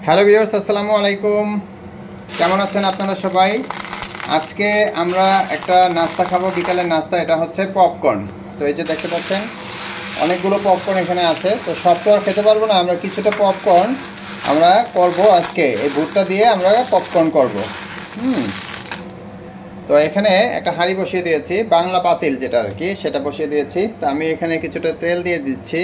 Hello viewers, আসসালামু আলাইকুম। কেমন আছেন আপনারা সবাই? আজকে আমরা একটা নাস্তা খাবো, বিকালের নাস্তা। এটা হচ্ছে পপকর্ন। তো এই যে দেখতে পাচ্ছেন অনেকগুলো পপকর্ন এখানে আছে। তো সব তো আর খেতে পারবো না, আমরা কিছুটা পপকর্ন আমরা করব আজকে। এই ভুট্টা দিয়ে আমরা পপকর্ন করব। তো এখানে একটা হাঁড়ি বসিয়ে দিয়েছি, বাংলা পাতিল যেটা আর কি, সেটা বসিয়ে দিয়েছি। তো আমি এখানে কিছুটা তেল দিয়ে দিচ্ছি।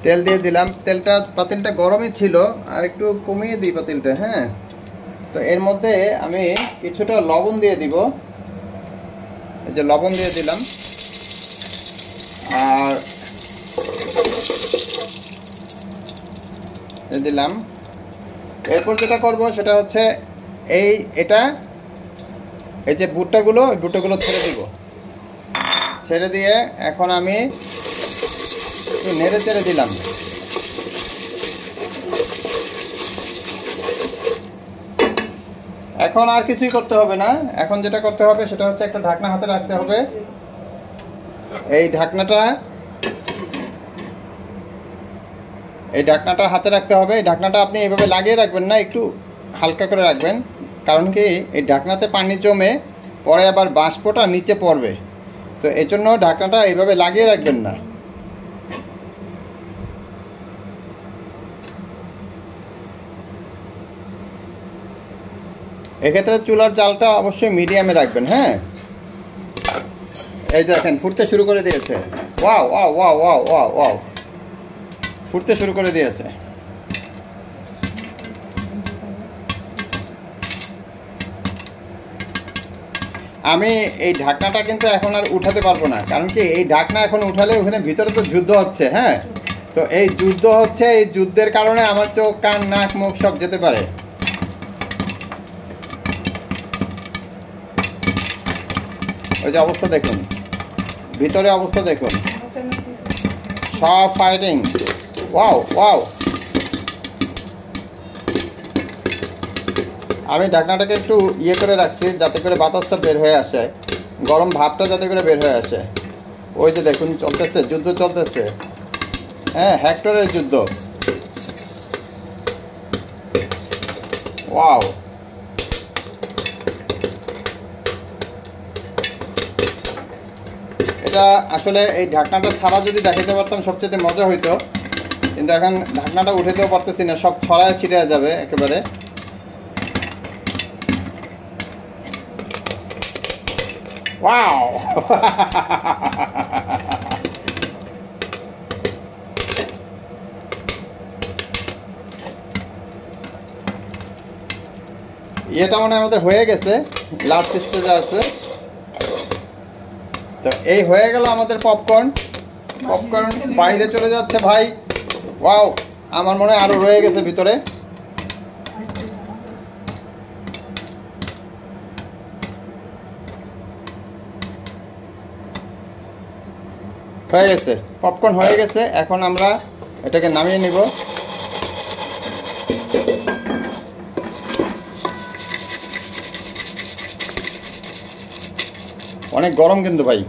তেল দিয়ে দিলাম। তেলটা, পাতিলটা গরমই ছিল, আর একটু কমিয়ে দিই পাতিলটা। হ্যাঁ, তো এর মধ্যে আমি কিছুটা লবণ দিয়ে দিব। এই যে লবণ দিয়ে দিলাম। আর দিলাম। এরপর যেটা করব সেটা হচ্ছে এই যে ভুট্টাগুলো, ওই ভুট্টাগুলো ছেড়ে দিব। ছেড়ে দিয়ে এখন আমি নেড়ে চেড়ে দিলাম। এখন আর কিছুই করতে হবে না। এখন যেটা করতে হবে সেটা হচ্ছে একটা ঢাকনা হাতে রাখতে হবে। এই ঢাকনাটা হাতে রাখতে হবে। এই ঢাকনাটা আপনি এইভাবে লাগিয়ে রাখবেন না, একটু হালকা করে রাখবেন। কারণ কি, এই ঢাকনাতে পানি জমে পরে আবার বাষ্পটা নিচে পড়বে। তো এই জন্য ঢাকনাটা এইভাবে লাগিয়ে রাখবেন না। এক্ষেত্রে চুলার জালটা অবশ্যই মিডিয়ামে রাখবেন। হ্যাঁ, এই দেখেন ফুটতে শুরু করে দিয়েছে। Wow wow wow wow wow wow, ফুটতে শুরু করে দিয়েছে। আমি এই ঢাকনাটা কিন্তু এখন আর উঠাতে পারবো না, কারণ কি, এই ঢাকনা এখন উঠালে ওখানে ভিতরে তো যুদ্ধ হচ্ছে। হ্যাঁ, তো এই যুদ্ধ হচ্ছে, এই যুদ্ধের কারণে আমার চোখ, কান, নাক, মুখ সব যেতে পারে। ওই যে অবস্থা দেখুন, ভিতরে অবস্থা দেখুন, সব ফাইটিং। Wow wow. আমি ঢাকনাটাকে একটু ইয়ে করে রাখছি যাতে করে বাতাসটা বের হয়ে আসে, গরম ভাবটা যাতে করে বের হয়ে আসে। ওই যে দেখুন চলতেছে, যুদ্ধ চলতেছে। হ্যাঁ, হেক্টরের যুদ্ধ। ওয়াও। এটা আসলে এই ঢাকনাটা ছাড়া যদি দেখাতে পারতাম সবচেয়ে মজা হইতো, কিন্তু এখন ঢাকনাটা উঠাতেও পারতেছি না, সব ছড়ায় ছিটে যাবে একেবারে। ওয়াও। এটা মনে হয় আমাদের হয়ে গেছে, লাস্ট স্টেজে আছে। তো এই হয়ে গেল আমাদের পপকর্ন। পপকর্ন বাইরে চলে যাচ্ছে ভাই। ওয়াও, আমার মনে হয় আরো রয়ে গেছে ভিতরে। হয়ে গেছে, পপকর্ন হয়ে গেছে। এখন আমরা এটাকে নামিয়ে নিব। অনেক গরম কিন্তু ভাই।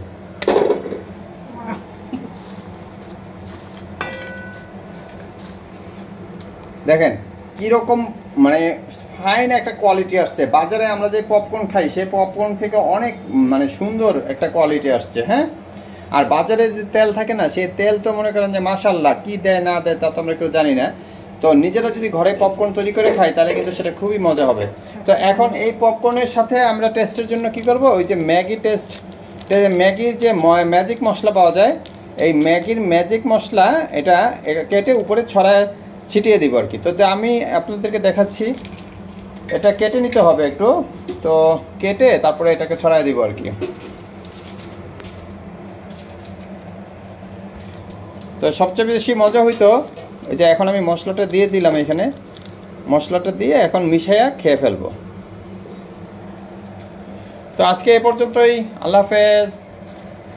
দেখেন কীরকম মানে ফাইন একটা কোয়ালিটি আসছে। বাজারে আমরা যে পপকর্ন খাই সেই পপকর্ন থেকে অনেক মানে সুন্দর একটা কোয়ালিটি আসছে। হ্যাঁ, আর বাজারের যে তেল থাকে না, সেই তেল তো মনে করেন যে মাশাল্লাহ, কী দেয় না দেয় তা তো আমরা কেউ জানি না। তো নিজেরা যদি ঘরে পপকর্ন তৈরি করে খাই তাহলে কিন্তু সেটা খুবই মজা হবে। তো এখন এই পপকর্নের সাথে আমরা টেস্টের জন্য কি করব, ওই যে ম্যাগির যে ম্যাজিক মশলা পাওয়া যায়, এই ম্যাগির ম্যাজিক মশলা এটা কেটে উপরে ছিটিয়ে দিব আর কি। তো আমি আপনাদেরকে দেখাচ্ছি, এটা কেটে নিতে হবে একটু। তো কেটে তারপরে এটাকে ছড়াই দিব আর কি। তো সবচেয়ে বেশি মজা হইতো এই যে এখন আমি মশলাটা দিয়ে দিলাম এখানে, মশলাটা দিয়ে এখন মিশাইয়া খেয়ে ফেলবো। তো আজকে এ পর্যন্তই। আল্লাহ হাফেজ।